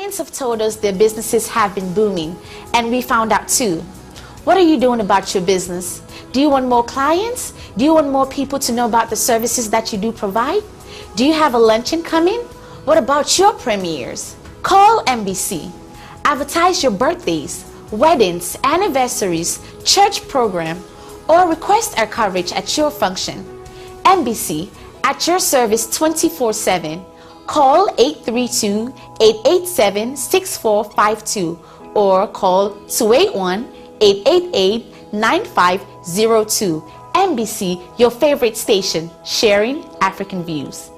Clients have told us their businesses have been booming, and we found out too. What are you doing about your business? Do you want more clients? Do you want more people to know about the services that you do provide? Do you have a luncheon coming? What about your premieres? Call MBC. Advertise your birthdays, weddings, anniversaries, church program, or request our coverage at your function. MBC, at your service 24/7. Call 832-887-6452 or call 281-888-9502. MBC, your favorite station, sharing African views.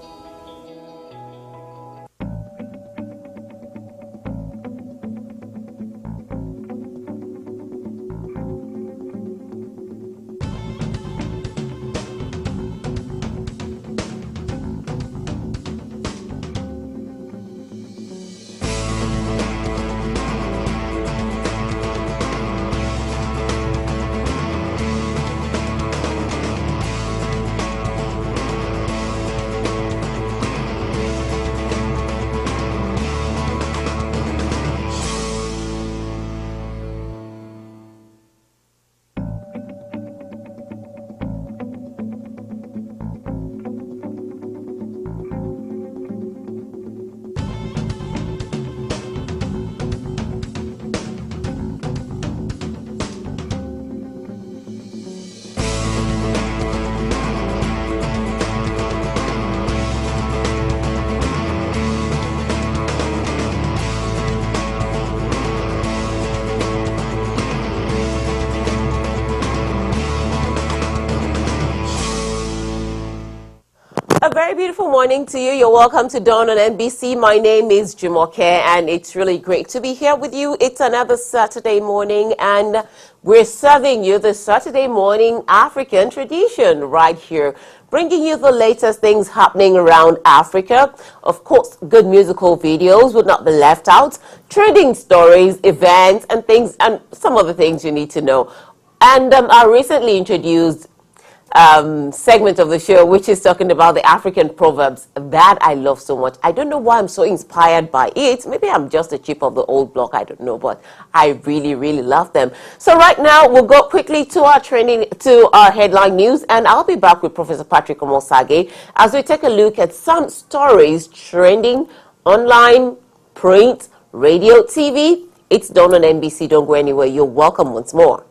A very beautiful morning to you. You're welcome to Dawn on MBC. My name is Jumoke, and it's really great to be here with you. It's another Saturday morning, and we're serving you the Saturday morning African tradition right here, bringing you the latest things happening around Africa. Of course, good musical videos would not be left out, trending stories, events, and things, and some other things you need to know. And I recently introduced segment of the show, which is talking about the African proverbs that I love so much. I don't know why I'm so inspired by it. Maybe I'm just a chip of the old block. I don't know, but I really, really love them. So right now, we'll go quickly to our headline news, and I'll be back with Professor Patrick Omosage as we take a look at some stories trending online, print, radio, TV. It's Dawn on NBC. Don't go anywhere. You're welcome once more.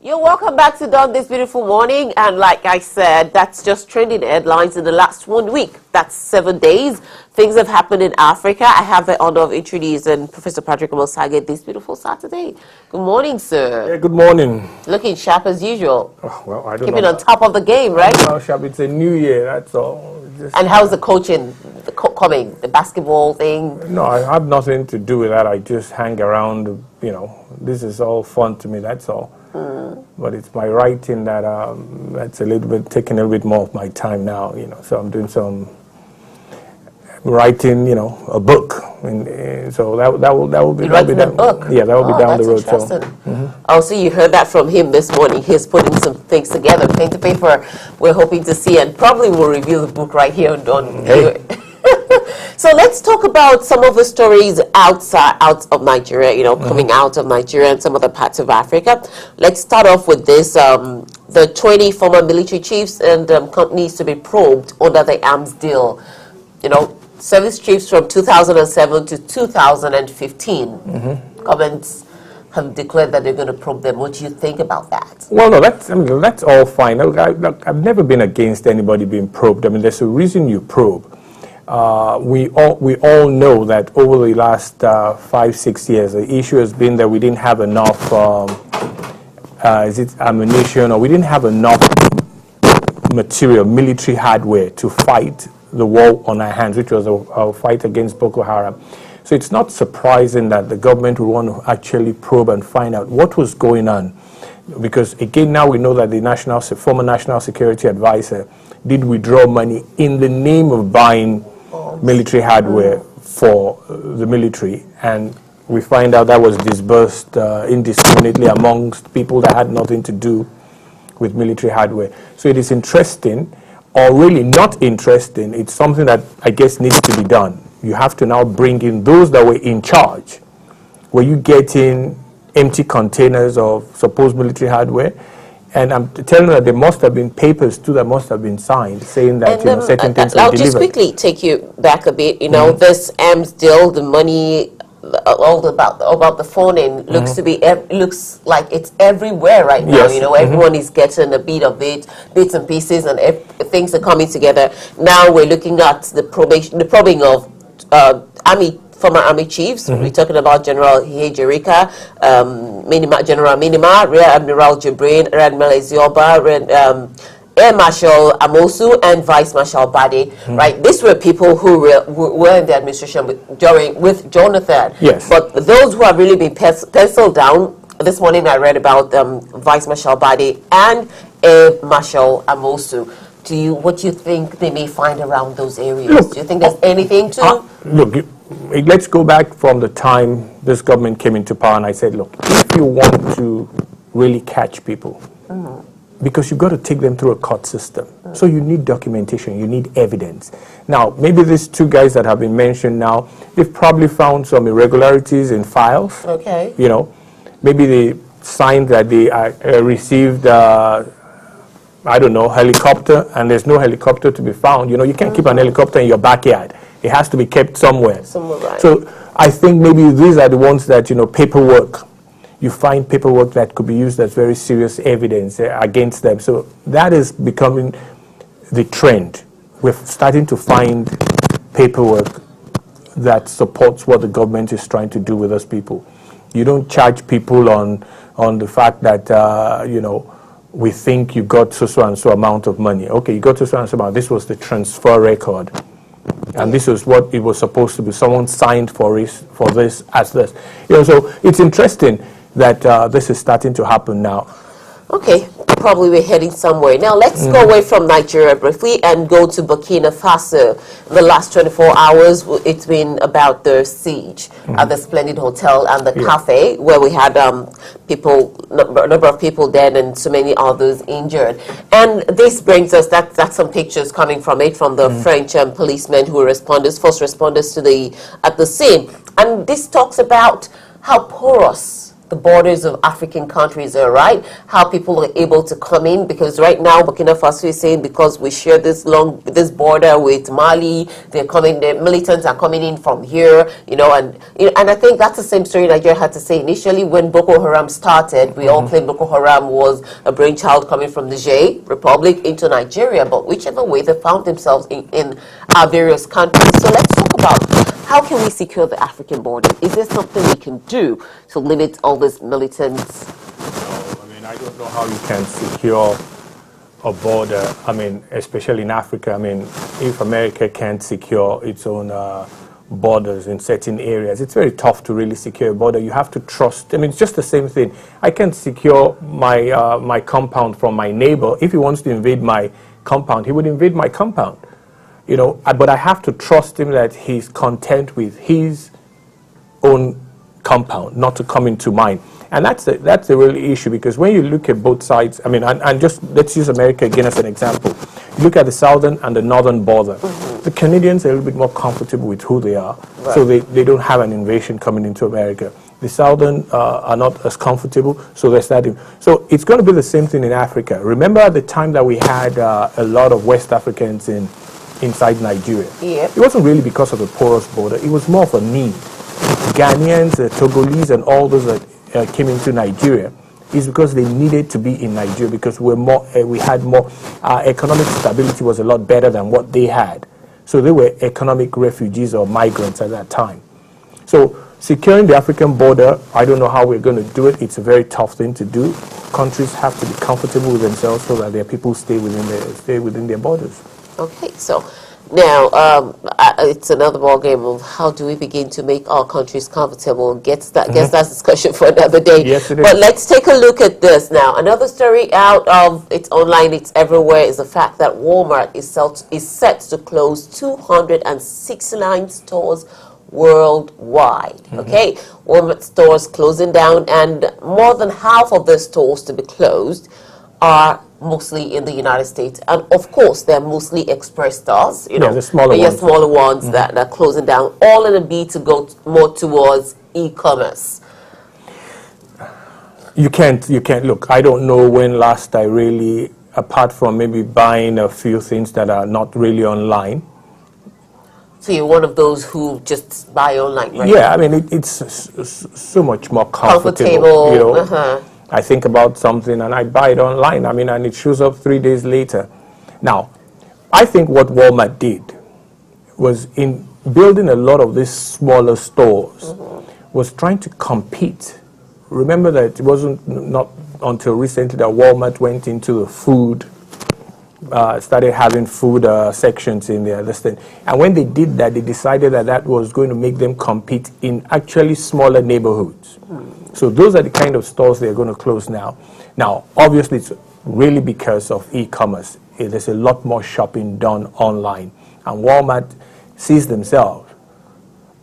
You're welcome back to Dawn this beautiful morning, and like I said, that's just trending headlines in the last 1 week. That's 7 days. Things have happened in Africa. I have the honor of introducing Professor Patrick Omosage this beautiful Saturday. Good morning, sir. Yeah, good morning. Looking sharp as usual. Oh, well, I don't Keeping know. on top of the game, right? How sharp? It's a new year, that's all. And how's the coaching coming? The basketball thing? No, I have nothing to do with that. I just hang around, you know. This is all fun to me, that's all. But it's my writing that that's a little bit taking a little bit more of my time now, you know. So I'm doing some writing, you know, a book, and so that will be. You're writing a book? Yeah, that will be down the road. So, oh, so you heard that from him this morning. He's putting some things together, pen to paper. We're hoping to see, and probably will review the book right here on Dawn. Hey. So let's talk about some of the stories out of Nigeria, you know, coming out of Nigeria and some other parts of Africa. Let's start off with this, the 20 former military chiefs and companies to be probed under the arms deal. You know, service chiefs from 2007 to 2015. Governments have declared that they're going to probe them. What do you think about that? Well, no, that's all fine. I've never been against anybody being probed. I mean, there's a reason you probe. We all know that over the last 5-6 years, the issue has been that we didn't have enough ammunition, or we didn't have enough material, military hardware to fight the war on our hands, which was a fight against Boko Haram. So it's not surprising that the government would want to actually probe and find out what was going on. Because again, now we know that the former National Security Advisor did withdraw money in the name of buying military hardware for the military, and we find out that was disbursed indiscriminately amongst people that had nothing to do with military hardware. So it is interesting, or really not interesting. It's something that I guess needs to be done. You have to now bring in those that were in charge. Were you getting empty containers of supposed military hardware? And I'm telling you that there must have been papers too that must have been signed saying that certain things were I'll delivered. just quickly take you back a bit. You know, this arms deal, the money, all about the phoning looks to be looks like it's everywhere right now. Yes. You know, everyone is getting a bit of it, bits and pieces, and things are coming together. Now we're looking at the probing of former army chiefs. We're talking about General Jerika, General Minima, Rear Admiral Jibrin, Rear Admiral Ezioba, Air Marshal Amosu, and Vice Marshal Bade. Right, these were people who were in the administration with Jonathan. Yes. But those who have really been penciled down. This morning I read about Vice Marshal Bade and Air Marshal Amosu. What do you think they may find around those areas? Look, do you think there's anything to... Look, let's go back from the time this government came into power, and I said, look, if you want to really catch people, because you've got to take them through a court system. So you need documentation, you need evidence. Now, maybe these two guys that have been mentioned now, they've probably found some irregularities in files. Okay. You know, maybe they signed that they received... I don't know, helicopter, and there's no helicopter to be found. You know, you can't keep an helicopter in your backyard. It has to be kept somewhere. Right. So I think maybe these are the ones that, you know, paperwork. You find paperwork that could be used as very serious evidence against them. So that is becoming the trend. We're starting to find paperwork that supports what the government is trying to do with those people. You don't charge people on the fact that, you know, we think you got so and so amount of money. Okay, you got so and so amount. This was the transfer record. And this is what it was supposed to be. Someone signed for this as this. You know, so it's interesting that this is starting to happen now. Okay, probably we're heading somewhere. Now let's go away from Nigeria briefly and go to Burkina Faso. The last 24 hours, it's been about the siege at the Splendid Hotel and the cafe, where we had a number of people dead and so many others injured. And this brings us, that's some pictures coming from the French policemen who were first responders at the scene. And this talks about how porous the borders of African countries are, right? How people are able to come in, because right now Burkina Faso is saying because we share this border with Mali, the militants are coming in from here, and I think that's the same story Nigeria had to say initially when Boko Haram started. We all claimed Boko Haram was a brainchild coming from the Niger Republic into Nigeria, but whichever way they found themselves in our various countries. So let's talk about how can we secure the African border? Is there something we can do to limit all these militants? No, I mean, I don't know how you can secure a border, I mean, especially in Africa. I mean, if America can't secure its own borders in certain areas, it's very tough to really secure a border. You have to trust. I mean, it's just the same thing. I can secure my, my compound from my neighbor. If he wants to invade my compound, he would invade my compound. But I have to trust him that he's content with his own compound, not to come into mine. And that's the real issue, because when you look at both sides, I mean, and just let's use America again as an example. You look at the southern and the northern border. The Canadians are a little bit more comfortable with who they are, right. So they don't have an invasion coming into America. The southern are not as comfortable, so they're starting. So it's going to be the same thing in Africa. Remember at the time that we had a lot of West Africans inside Nigeria. Yep. It wasn't really because of the porous border. It was more of a need. Ghanaians, Togolese, and all those that came into Nigeria is because they needed to be in Nigeria, because we had more, economic stability was a lot better than what they had. So they were economic refugees or migrants at that time. So securing the African border, I don't know how we're going to do it. It's a very tough thing to do. Countries have to be comfortable with themselves so that their people stay within their borders. Okay, so now it's another ball game of how do we begin to make our countries comfortable. Guess that's discussion for another day. Yes, it is. But let's take a look at this now. Another story out of it's online, it's everywhere, is the fact that Walmart is set to close 269 stores worldwide. Okay, Walmart stores closing down, and more than half of the stores to be closed are mostly in the United States, and of course they're mostly express stores, the smaller ones that are closing down, all in a bid to go more towards e-commerce. You can't look. I don't know when last I really, apart from maybe buying a few things that are not really online. So you're one of those who just buy online, right? Yeah, I mean it's so much more comfortable. I think about something and I buy it online. I mean, and it shows up 3 days later. Now, I think what Walmart did was, in building a lot of these smaller stores, was trying to compete. Remember that it wasn't not until recently that Walmart went into the food, started having food sections in there. And when they did that, they decided that that was going to make them compete in actually smaller neighborhoods. So those are the kind of stores they're going to close now. Now, obviously, it's really because of e-commerce. There's a lot more shopping done online. And Walmart sees themselves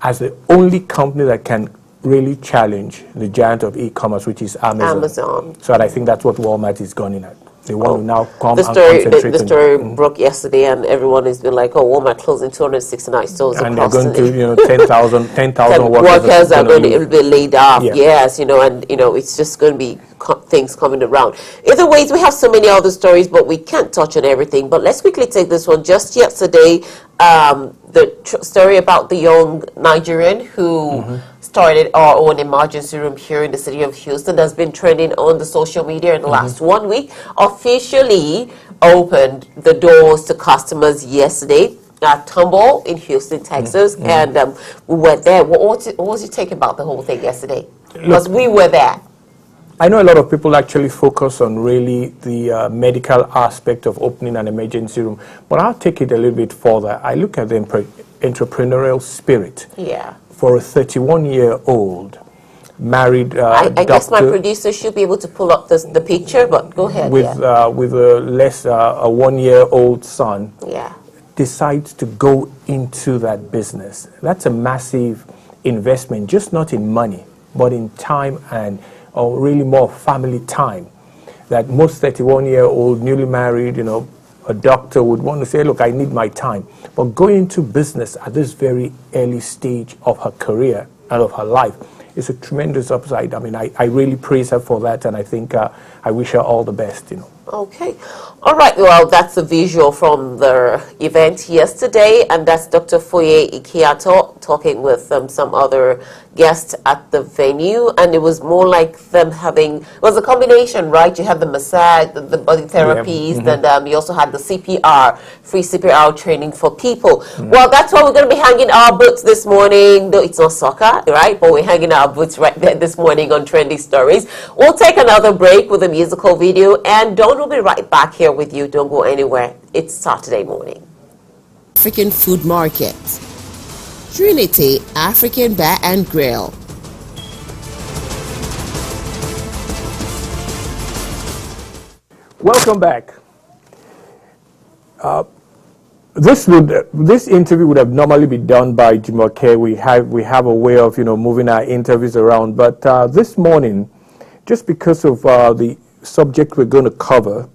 as the only company that can really challenge the giant of e-commerce, which is Amazon. So I think that's what Walmart is gunning at. They want to now come and concentrate. The story broke yesterday, and everyone has been like, "Oh, Walmart closing 269 stores and across." And they're going to, 10,000 workers are going to be laid off. Yeah. Yes, and it's just going to be things coming around. Either ways, we have so many other stories, but we can't touch on everything. But let's quickly take this one. Just yesterday, the story about the young Nigerian who started our own emergency room here in the city of Houston that's been trending on the social media in the last 1 week, officially opened the doors to customers yesterday at Tumble in Houston, Texas, and we went there. What was your take about the whole thing yesterday? Because we were there. I know a lot of people actually focus on really the medical aspect of opening an emergency room, but I'll take it a little bit further. I look at the entrepreneurial spirit. Yeah. For a 31-year-old married I guess my producer should be able to pull up the picture, but go ahead. With a 1-year-old son. Yeah. Decides to go into that business. That's a massive investment, just not in money, but in time and really more family time. That most 31-year-old newly married, a doctor would want to say, look, I need my time. But going into business at this very early stage of her career and of her life it's a tremendous upside. I mean, I really praise her for that, and I think I wish her all the best, you know. Okay. All right. Well, that's a visual from the event yesterday, and that's Dr. Foye Ikiato talking with some other guests at the venue, and it was more like them having, it was a combination, right? You had the massage, the body therapies, and you also had the CPR, free CPR training for people. Well, that's why we're going to be hanging our boots this morning. No, it's not soccer, right? But we're hanging our boots right there this morning on Trendy Stories. We'll take another break with a musical video, and we'll be right back here with you. Don't go anywhere. It's Saturday morning. African Food Market. Trinity African Bar and Grill. Welcome back. This interview would have normally been done by Jumoke. We have a way of moving our interviews around, but this morning, just because of the subject we're going to cover,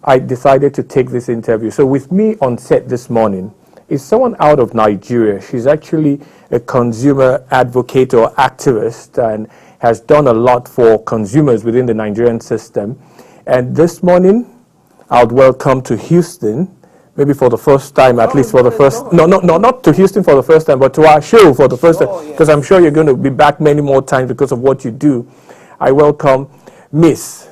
I decided to take this interview. So with me on set this morning is someone out of Nigeria. She's actually a consumer advocate or activist and has done a lot for consumers within the Nigerian system. And this morning, I would welcome to Houston, maybe for the first time, at least for the first, no, not to Houston for the first time, but to our show for the first time, because I'm sure you're going to be back many more times because of what you do. I welcome Miss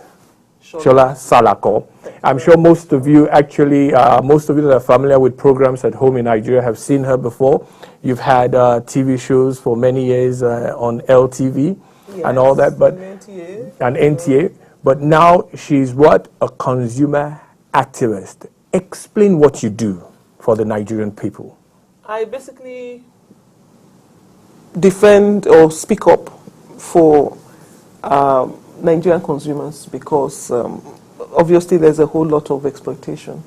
Shola Salako. I'm sure most of you actually, most of you that are familiar with programs at home in Nigeria have seen her before. You've had TV shows for many years on LTV and all that, but NTA. But now she's what? A consumer activist. Explain what you do for the Nigerian people. I basically defend or speak up for Nigerian consumers because obviously there's a whole lot of exploitation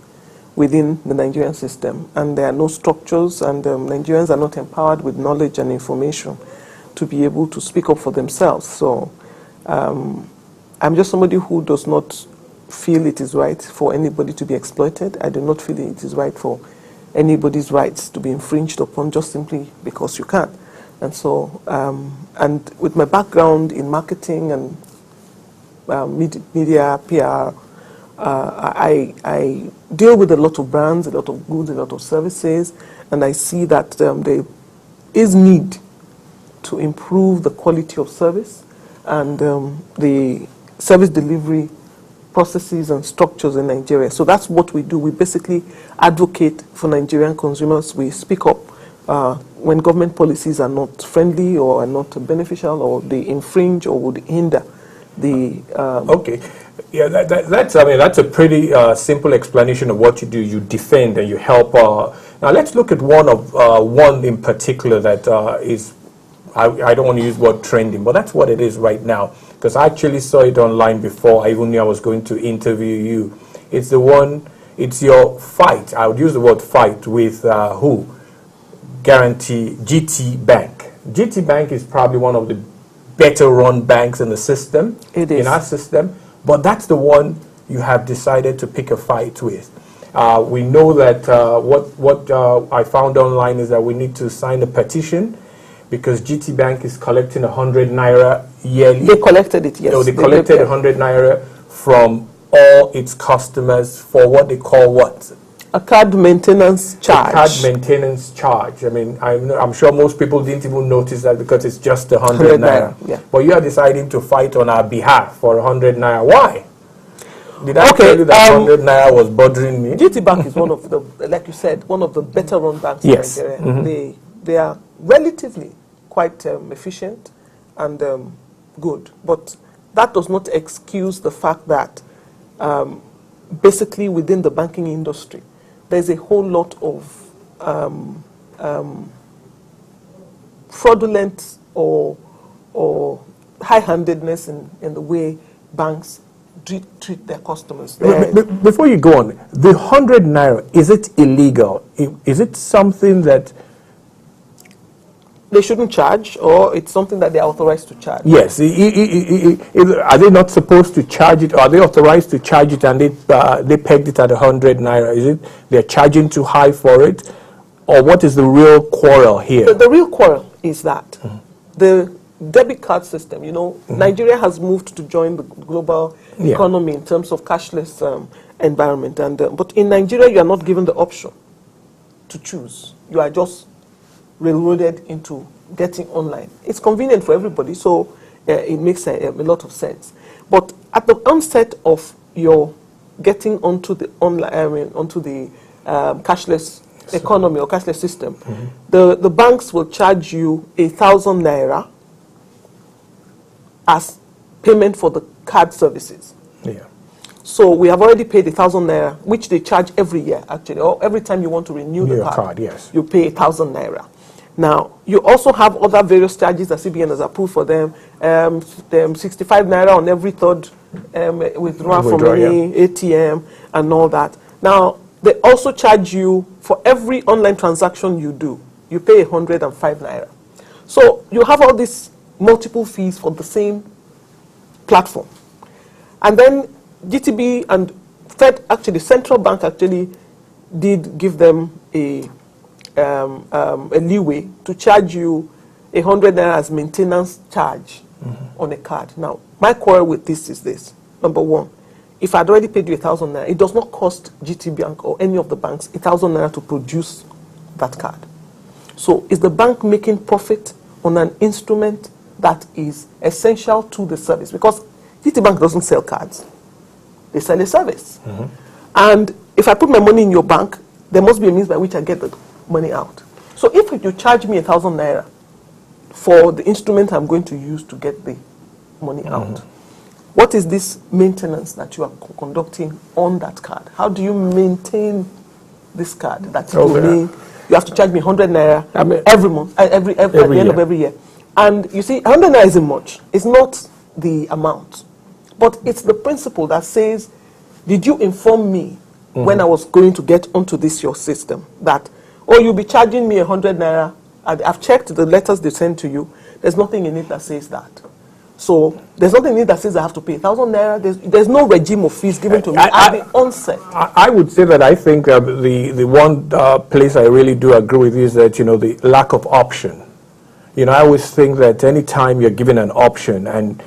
within the Nigerian system, and there are no structures, and Nigerians are not empowered with knowledge and information to be able to speak up for themselves. So I'm just somebody who does not feel it is right for anybody to be exploited. I do not feel it is right for anybody's rights to be infringed upon just simply because you can. And so, and with my background in marketing and media, PR, I deal with a lot of brands, a lot of goods, a lot of services, and I see that there is need to improve the quality of service and the service delivery processes and structures in Nigeria. So that's what we do. We basically advocate for Nigerian consumers. We speak up when government policies are not friendly or are not beneficial, or they infringe or would hinder the... Okay. Yeah, that's a pretty simple explanation of what you do. You defend and you help. Now let's look at one in particular that is, I don't want to use the word trending, but that's what it is right now. Because I actually saw it online before I even knew I was going to interview you. It's your fight. I would use the word fight with who? Guarantee GT Bank. GT Bank is probably one of the better run banks in the system. It is. In our system. But that's the one you have decided to pick a fight with. We know that what I found online is that we need to sign a petition because GT Bank is collecting 100 naira yearly. They collected it, yes. No, they collected 100 naira from all its customers for what they call what? A card maintenance charge. A card maintenance charge. I mean, I'm sure most people didn't even notice that because it's just 100 naira. Yeah. But you are deciding to fight on our behalf for 100 naira. Why? Did I tell you that 100 naira was bothering me? GT Bank is one of the, like you said, one of the better run banks yes. in Nigeria. They are relatively quite efficient and good. But that does not excuse the fact that basically within the banking industry, there's a whole lot of fraudulent or high-handedness in the way banks treat their customers. Before you go on, the 100 naira, is it illegal? Is it something that they shouldn't charge, or it's something that they're authorized to charge? Yes. Are they not supposed to charge it, or are they authorized to charge it and they pegged it at 100 naira? Is it they're charging too high for it? Or what is the real quarrel here? The real quarrel is that the debit card system, you know, Nigeria has moved to join the global economy in terms of cashless environment. And but in Nigeria, you are not given the option to choose. You are just railroaded into getting online. It's convenient for everybody, so it makes a lot of sense. But at the onset of your getting onto the online, onto the cashless economy or cashless system, the banks will charge you 1,000 naira as payment for the card services. Yeah. So we have already paid 1,000 naira, which they charge every year, actually, or every time you want to renew the card, yes. you pay 1,000 naira. Now, you also have other various charges that CBN has approved for them. 65 naira on every third withdrawal from any ATM and all that. Now, they also charge you for every online transaction you do. You pay 105 naira. So you have all these multiple fees for the same platform. And then GTB and Fed, actually, Central Bank actually did give them a leeway to charge you 100 naira as maintenance charge on a card. Now, my quarrel with this is this. Number one, if I'd already paid you 1,000 naira, it does not cost GT Bank or any of the banks 1,000 naira to produce that card. So is the bank making profit on an instrument that is essential to the service? Because GT Bank doesn't sell cards. They sell a service. And if I put my money in your bank, there must be a means by which I get the money out. So if you charge me 1,000 naira for the instrument I'm going to use to get the money out, what is this maintenance that you are conducting on that card? How do you maintain this card? That's you have to charge me 100 naira every month, at the end of every year. And you see, 100 naira isn't much. It's not the amount. But it's the principle that says, did you inform me when I was going to get onto this your system that, oh, you'll be charging me 100 naira. I've checked the letters they sent to you. There's nothing in it that says that. So there's nothing in it that says I have to pay 1,000 naira. There's no regime of fees given to me at the onset. I would say that I think the one place I really do agree with you is that, you know, the lack of option. You know, I always think that any time you're given an option and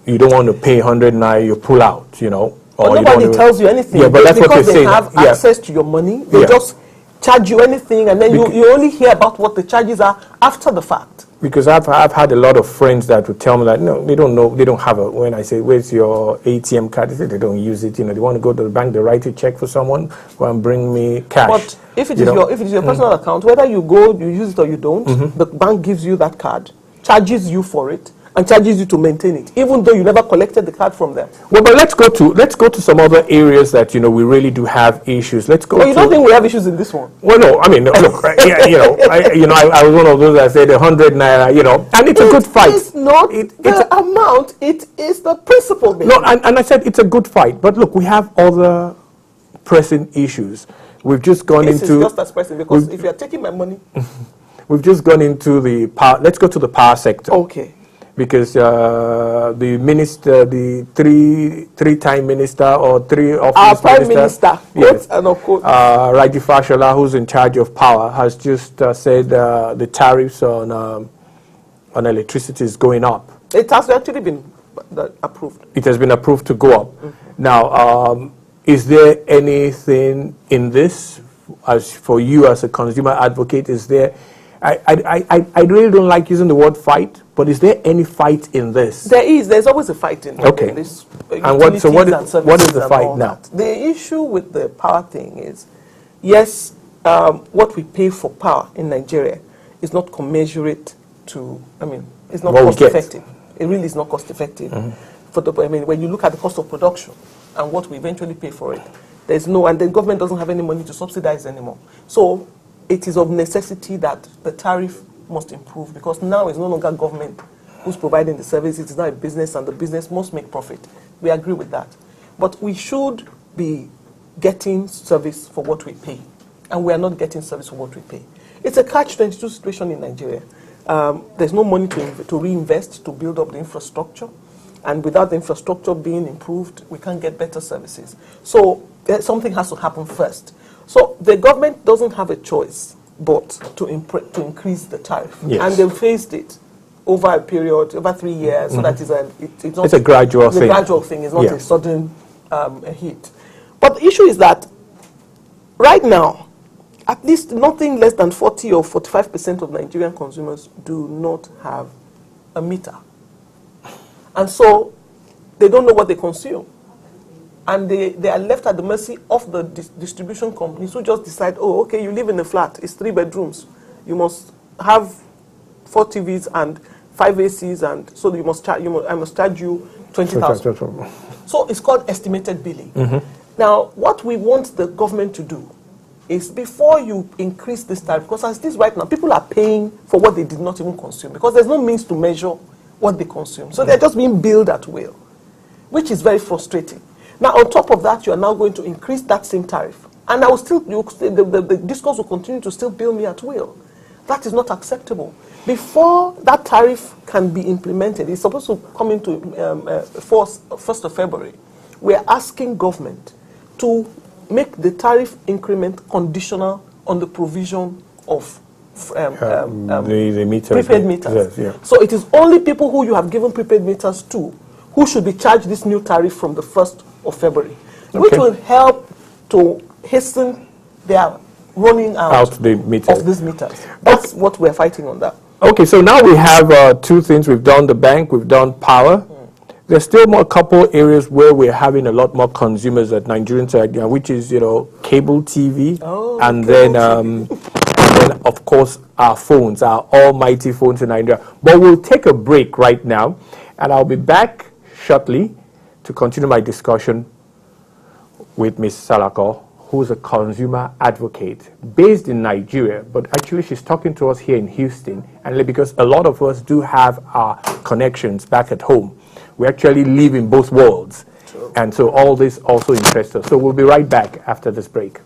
you don't want to pay 100 naira, you pull out, you know. But nobody tells you anything. Yeah, but that's what because they say. Have access to your money. They just charge you anything, and then you only hear about what the charges are after the fact. Because I've had a lot of friends that would tell me that, no, they don't know, they don't have it. When I say, where's your ATM card? They say they don't use it. You know, they want to go to the bank, they write a check for someone, go and bring me cash. But if it is your personal account, whether you go, you use it or you don't, the bank gives you that card, charges you for it, and charges you to maintain it, even though you never collected the card from them. Well, but let's go to some other areas that, you know, we really do have issues. Let's go. Well, you don't think we have issues in this one? Well, no. I mean, look, I was one of those that said 100 naira, you know, and it's a good fight. It's not the amount; it is the principle. No, and I said it's a good fight, but look, we have other pressing issues. We've just gone into. This is just as pressing because if you are taking my money, we've just gone into the power. Let's go to the power sector. Okay. Because the minister, the three-time minister or three of our prime minister, yes, and of course, Raji Fashola, who's in charge of power, has just said the tariffs on electricity is going up. It has actually been approved. It has been approved to go up. Now, is there anything in this, as for you as a consumer advocate? Is there? I really don't like using the word fight, but is there any fight in this? There is. There's always a fight in this. And what is the fight now? The issue with the power thing is, yes, what we pay for power in Nigeria is not commensurate to, it's not cost effective. It really is not cost effective. When you look at the cost of production and what we eventually pay for it, there's no, and the government doesn't have any money to subsidize anymore. So it is of necessity that the tariff must improve because now it's no longer government who's providing the service. It is now a business and the business must make profit. We agree with that. But we should be getting service for what we pay. And we are not getting service for what we pay. It's a catch-22 situation in Nigeria. There's no money to reinvest, to build up the infrastructure. And without the infrastructure being improved, we can't get better services. So something has to happen first. So the government doesn't have a choice but to increase the tariff. Yes. And they faced it over a period, over 3 years, so that it's not a gradual thing. It's a gradual thing. It's not Yeah. a sudden a hit. But the issue is that right now, at least nothing less than 40 or 45% of Nigerian consumers do not have a meter. And so they don't know what they consume. And they are left at the mercy of the distribution companies who just decide, oh, okay, you live in a flat, it's 3 bedrooms. You must have 4 TVs and 5 ACs, and so you must I must charge you 20,000. So it's called estimated billing. Now, what we want the government to do is, before you increase this tariff, because as it is right now, people are paying for what they did not even consume, because there's no means to measure what they consume. So they're just being billed at will, which is very frustrating. Now, on top of that, you are now going to increase that same tariff. And I will still, the discourse will continue to still bill me at will. That is not acceptable. Before that tariff can be implemented, it's supposed to come into force 1st of February. We are asking government to make the tariff increment conditional on the provision of the meters, prepaid meters. Yes, yeah. So it is only people who you have given prepaid meters to who should be charged this new tariff from the 1st of February, which will help to hasten their running out the meters. of these meters. That's what we're fighting on that. Okay, so now we have 2 things. We've done the bank, we've done power. There's still more couple areas where we're having a lot more consumers at Nigerians, which is, cable TV, and then of course our phones, our almighty phones in Nigeria. But we'll take a break right now, and I'll be back shortly to continue my discussion with Ms. Salako, who's a consumer advocate based in Nigeria, but actually she's talking to us here in Houston, and because a lot of us do have our connections back at home. We actually live in both worlds. True. And so all this also interests us. So we'll be right back after this break.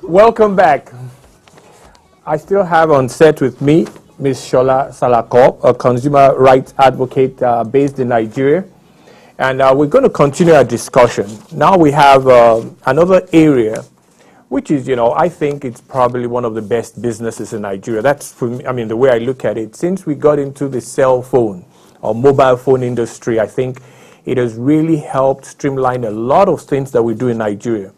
Welcome back. I still have on set with me Ms. Shola Salako, a consumer rights advocate based in Nigeria. And we're going to continue our discussion. Now we have another area, which is, I think it's probably one of the best businesses in Nigeria. That's, for me, the way I look at it. Since we got into the cell phone or mobile phone industry, I think it has really helped streamline a lot of things that we do in Nigeria.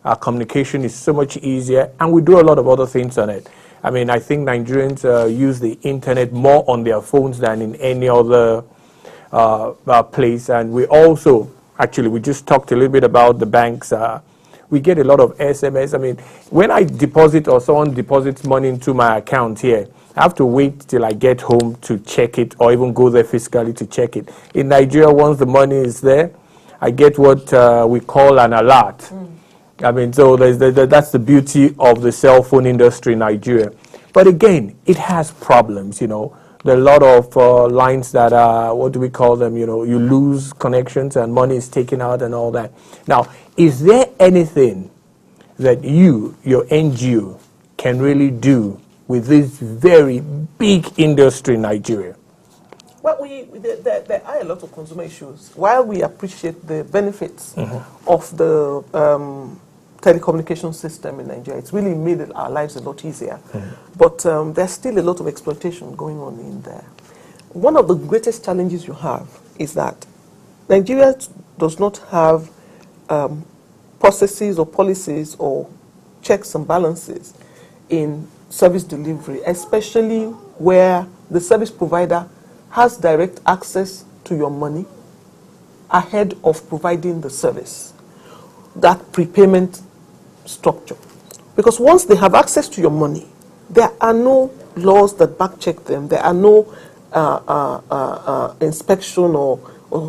Our communication is so much easier, and we do a lot of other things on it. I think Nigerians use the internet more on their phones than in any other place. And we also, actually, we just talked a little bit about the banks. We get a lot of SMS. When I deposit or someone deposits money into my account here, I have to wait till I get home to check it, or even go there physically to check it. In Nigeria, once the money is there, I get what we call an alert. So that's the beauty of the cell phone industry in Nigeria. But again, it has problems, There are a lot of lines that are, what do we call them, you lose connections and money is taken out and all that. Now, is there anything that your NGO, can really do with this very big industry in Nigeria? Well, there are a lot of consumer issues. While we appreciate the benefits of the telecommunication system in Nigeria, it's really made our lives a lot easier. But there's still a lot of exploitation going on in there. One of the greatest challenges you have is that Nigeria does not have processes or policies or checks and balances in service delivery, especially where the service provider has direct access to your money ahead of providing the service. That prepayment structure. Because once they have access to your money, there are no laws that back check them. There are no inspection or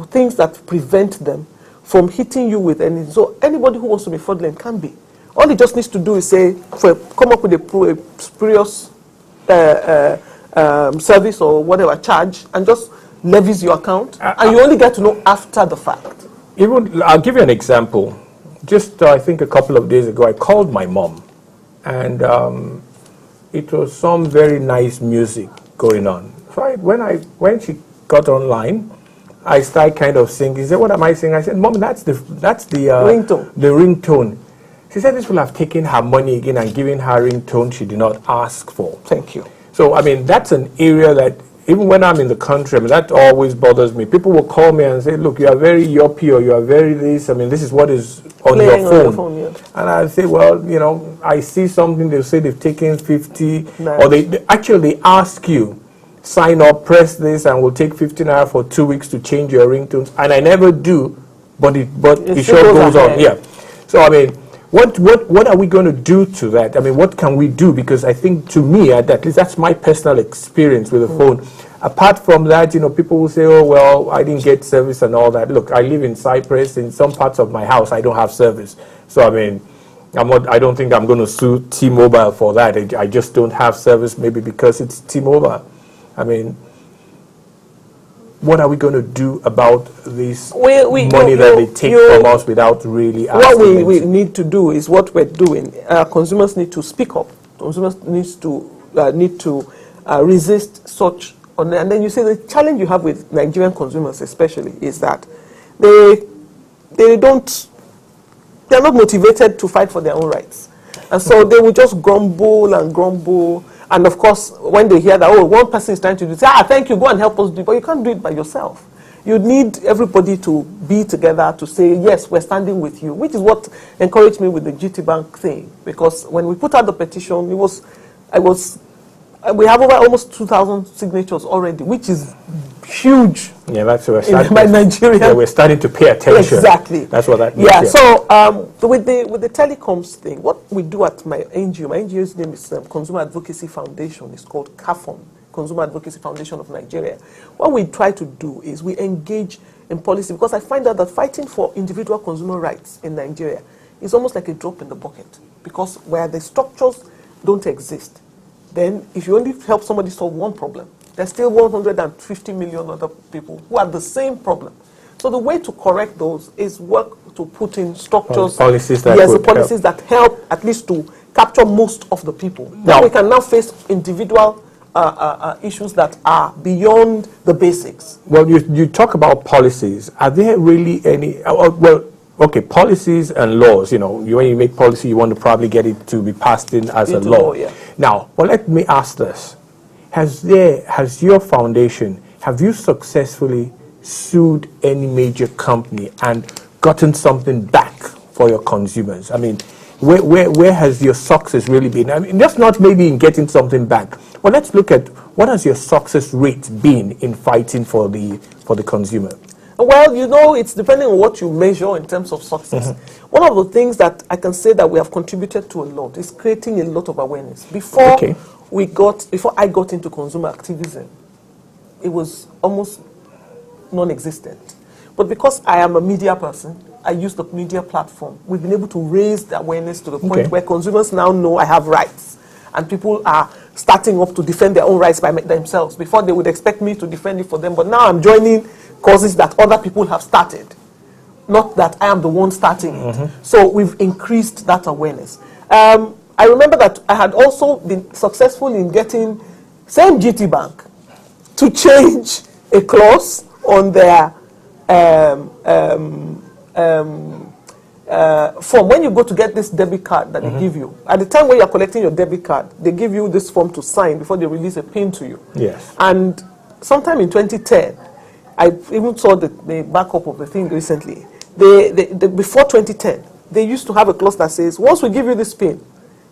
things that prevent them from hitting you with any. So anybody who wants to be fraudulent can be. All he just needs to do is say, come up with a spurious service or whatever charge, and just levies your account, and you only get to know after the fact. Even, I'll give you an example. Just I think a couple of days ago, I called my mom, and it was some very nice music going on. So when she got online, I started kind of singing. She said, "What am I singing?" I said, "Mom, that's the ringtone." The ringtone. She said this will have taken her money again and given her ringtone she did not ask for. Thank you. So I mean, that's an area that even when I'm in the country, I mean, that always bothers me. People will call me and say, "Look, you are very yoppy, or you are very this. I mean, this is what is on your phone." On your phone, yeah. And I say, well, you know, I see something. They'll say they've taken 50, nice. Or they actually ask you, sign up, press this, and we'll take 15 hours for 2 weeks to change your ringtones. And I never do, but it sure goes on. Yeah. So I mean, what are we going to do to that? I mean, what can we do? Because I think, to me, at least that's my personal experience with the phone. Apart from that, you know, people will say, "Oh, well, I didn't get service and all that." Look, I live in Cyprus. In some parts of my house, I don't have service. So I mean, I don't think I'm going to sue T-Mobile for that. I just don't have service, maybe because it's T-Mobile. I mean, what are we going to do about this money that they take from us without really asking? What we need to do is what we're doing. Consumers need to speak up. Consumers need to resist such. And then you say the challenge you have with Nigerian consumers, especially, is that they're not motivated to fight for their own rights, and so they will just grumble and grumble. And of course, when they hear that, oh, one person is trying to do, say, thank you, go and help us do it. But you can't do it by yourself. You need everybody to be together to say, yes, we're standing with you, which is what encouraged me with the GT Bank thing. Because when we put out the petition, we have over almost 2,000 signatures already, which is huge. Yeah, that's what we're by Nigeria. Yeah, we're starting to pay attention. Exactly. That's what that means. Yeah. So with the telecoms thing, what we do at my NGO's name is Consumer Advocacy Foundation. It's called CAFON, Consumer Advocacy Foundation of Nigeria. What we try to do is we engage in policy, because I find out that fighting for individual consumer rights in Nigeria is almost like a drop in the bucket, because where the structures don't exist, then if you only help somebody solve one problem, there's still 150 million other people who have the same problem. So the way to correct those is work to put in structures, policies that that help at least to capture most of the people. Now we can now face individual issues that are beyond the basics. Well, you talk about policies. Are there really any? Okay, policies and laws. You know, when you make policy, you want to probably get it to be passed in as a law. Yeah. Now, well, let me ask this: Has your foundation, have you successfully sued any major company and gotten something back for your consumers? I mean, where has your success really been? I mean, just not maybe in getting something back. Well, let's look at what has your success rate been in fighting for the consumer. Well, you know, it's depending on what you measure in terms of success. One of the things that I can say that we have contributed to a lot is creating a lot of awareness. Before I got into consumer activism, it was almost non-existent. But because I am a media person, I use the media platform. We've been able to raise the awareness to the point where consumers now know I have rights. And people are starting up to defend their own rights by themselves. Before, they would expect me to defend it for them. But now I'm joining causes that other people have started. Not that I am the one starting it. So we've increased that awareness. I remember that I had also been successful in getting same GT Bank to change a clause on their form. When you go to get this debit card that they give you, at the time when you're collecting your debit card, they give you this form to sign before they release a PIN to you. Yes. And sometime in 2010, I even saw the backup of the thing recently. Before 2010, they used to have a clause that says, once we give you this PIN,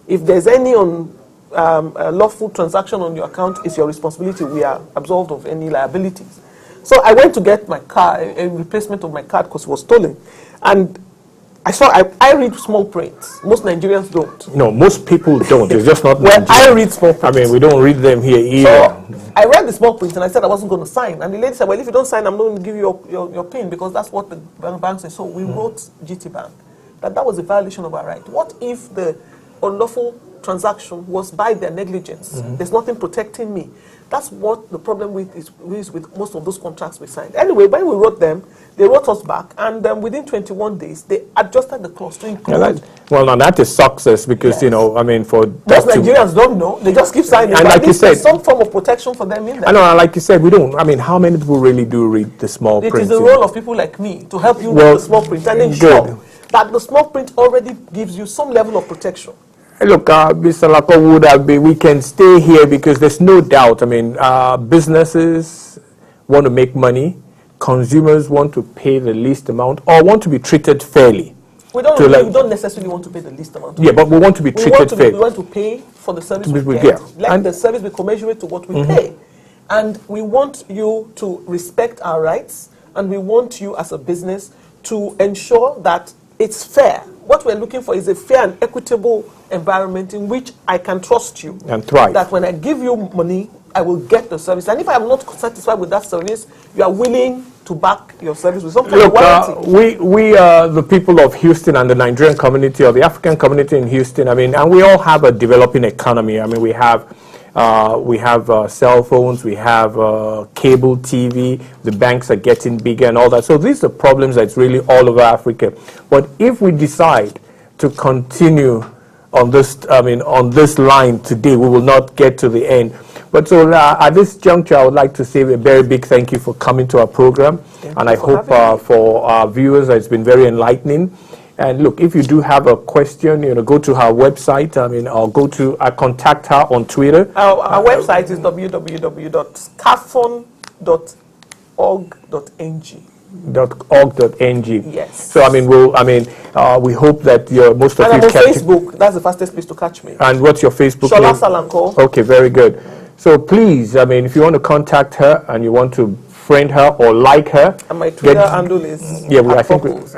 if there's any lawful transaction on your account, it's your responsibility. We are absolved of any liabilities. So I went to get my car, a replacement of my card, because it was stolen. And I read small print. Most Nigerians don't. No, most people don't. It's just not Well, Nigerian. I read small print. I mean, we don't read them here either. So I read the small print and I said I wasn't going to sign. And the lady said, well, if you don't sign, I'm not going to give you your PIN because that's what the bank says. So we wrote GT Bank that was a violation of our right. What if the unlawful transaction was by their negligence? There's nothing protecting me. That's what the problem is with most of those contracts we signed. Anyway, when we wrote them, they wrote us back, and within 21 days, they adjusted the clause to include. Well, now that is success because, Yes. you know, I mean, for most Nigerians don't know. They just keep signing. And but like you said, there's some form of protection for them in there. I know, like you said, we don't. I mean, how many people really do read the small print? It is the role of people like me to help you Well, with the small print and ensure that the small print already gives you some level of protection. Look, Mr. Lako, we can stay here because there's no doubt. I mean, businesses want to make money. Consumers want to pay the least amount or want to be treated fairly. We don't necessarily want to pay the least amount. Yeah, but we want to be treated fairly. We want to pay for the service we get. Yeah. Let the service be commensurate to what we pay. And we want you to respect our rights, and we want you as a business to ensure that it's fair. What we're looking for is a fair and equitable environment in which I can trust you. And thrive. That when I give you money, I will get the service. And if I am not satisfied with that service, you are willing to back your service with some kind of warranty. We are the people of Houston and the Nigerian community or the African community in Houston. I mean, and we all have a developing economy. I mean, we have cell phones, we have cable TV, the banks are getting bigger and all that. So these are problems that's really all over Africa. But if we decide to continue on this, on this line today, we will not get to the end. But so at this juncture, I would like to say a very big thank you for coming to our program. And I hope for our viewers it's been very enlightening. And look, if you do have a question, go to her website. Or contact her on Twitter. Our website is www.cafon.org.ng. Yes. So we hope that most of you. And I'm on Facebook. That's the fastest place to catch me. And what's your Facebook Shola name? Salanko. Okay, very good. So please, if you want to contact her and you want to friend her or like her, and my Twitter handle is I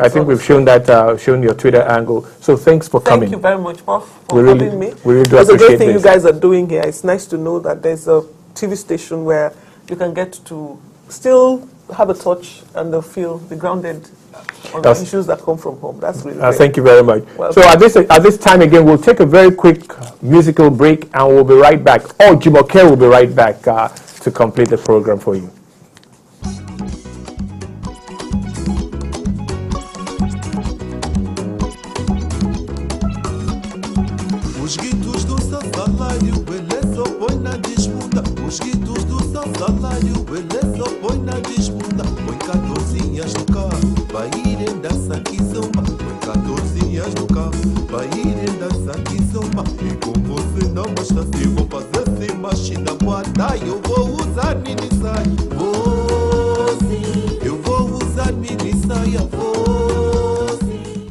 think we've shown that shown your Twitter angle. So thanks for coming. Thank you very much, Prof, for having me. We really do It's appreciate a great thing this. you guys are doing here. It's nice to know that there's a TV station where you can get to still have a touch and feel the grounded on the issues that come from home. That's really great. Thank you very much. So at this time again, we'll take a very quick musical break and we'll be right back. Jumoke will be right back to complete the program for you. Os guitos do seu salário, ele só põe na disputa. Os guitos do seu salário, ele só põe na disputa. Põe 14 no carro, vai irem dançar que zomba. Põe 14 no carro, vai irem dançar que zomba. E com você não basta se vou fazer sem machina guarda. Eu vou usar mini saia, vou sim. Eu vou usar mini saia, vou sim.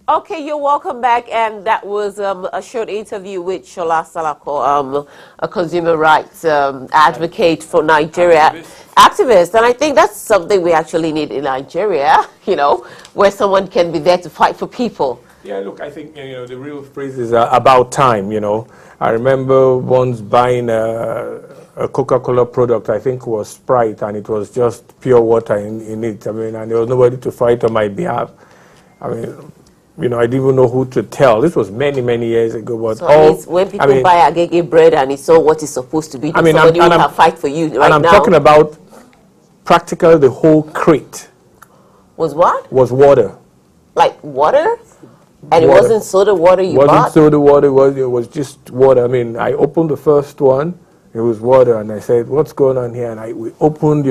Okay, you're welcome back, and that was a short interview with Shola Salako, a consumer rights advocate for Nigeria, activist, and I think that's something we actually need in Nigeria, where someone can be there to fight for people. Yeah, look, I think the real phrase is about time. I remember once buying a Coca-Cola product, I think it was Sprite, and it was just pure water in it. And there was nobody to fight on my behalf. I didn't even know who to tell. This was many, many years ago. But so when people buy agege bread and it's all what it's supposed to be, somebody will have fight for you right now. And I'm talking about practically the whole crate. Was what? Was water. Like water? And it wasn't soda water you bought? It wasn't soda water, it was just water. I opened the first one, it was water, and I said, what's going on here? And we opened,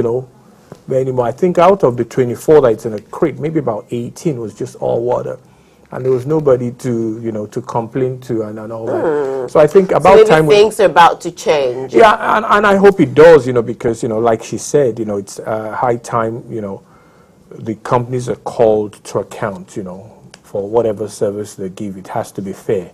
many more. I think out of the 24 that's in a crate, maybe about 18 was just all water. and there was nobody to, you know, to complain to and all that. So I think about maybe time things are about to change. Yeah, and I hope it does, you know, because, you know, like she said, you know, it's high time, you know, the companies are called to account, you know, for whatever service they give. It has to be fair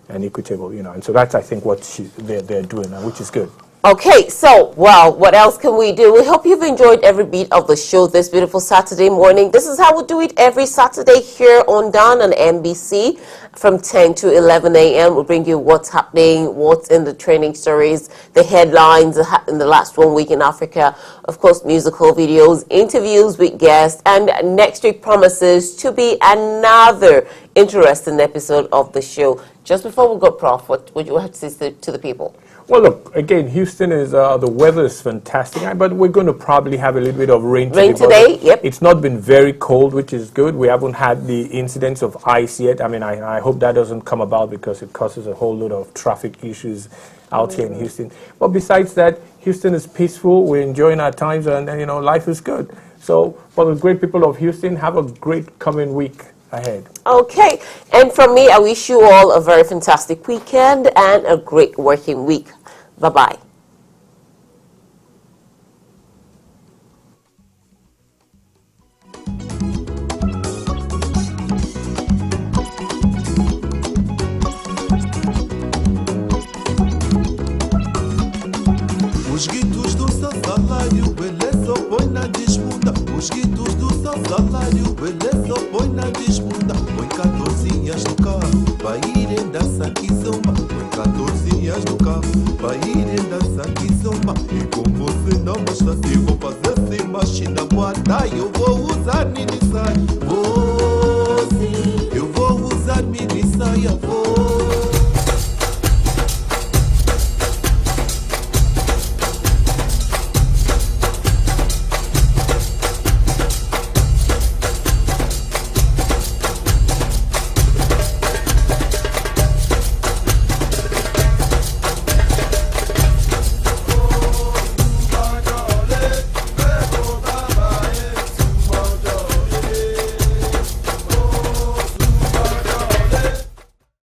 and equitable, you know, and so that's, I think, what they're doing, which is good. Okay, so, well, what else can we do? We hope you've enjoyed every beat of the show this beautiful Saturday morning. This is how we do it every Saturday here on Dawn on MBC from 10 to 11 a.m. We'll bring you what's happening, what's in the trending stories, the headlines in the last 1 week in Africa, of course, musical videos, interviews with guests, and next week promises to be another interesting episode of the show. Just before we go, Prof, what would you have to say to the people? Well, look, again, Houston is, the weather is fantastic, but we're going to probably have a little bit of rain today. Yep. It's not been very cold, which is good. We haven't had the incidents of ice yet. I mean, I hope that doesn't come about because it causes a whole lot of traffic issues out here in Houston. But besides that, Houston is peaceful. We're enjoying our times, and you know, life is good. So, for the great people of Houston, have a great coming week ahead. Okay, and from me, I wish you all a very fantastic weekend and a great working week. Bye-bye. Os guitos do seu salário, ele só põe na disputa. Os guitos do seu salário, ele só põe na disputa. Põe 14 no carro, para irem dançar que zomba. Põe 14 no carro, para irem dançar que zomba. E como você não gosta, se vou fazer sem machina, guarda, eu vou usar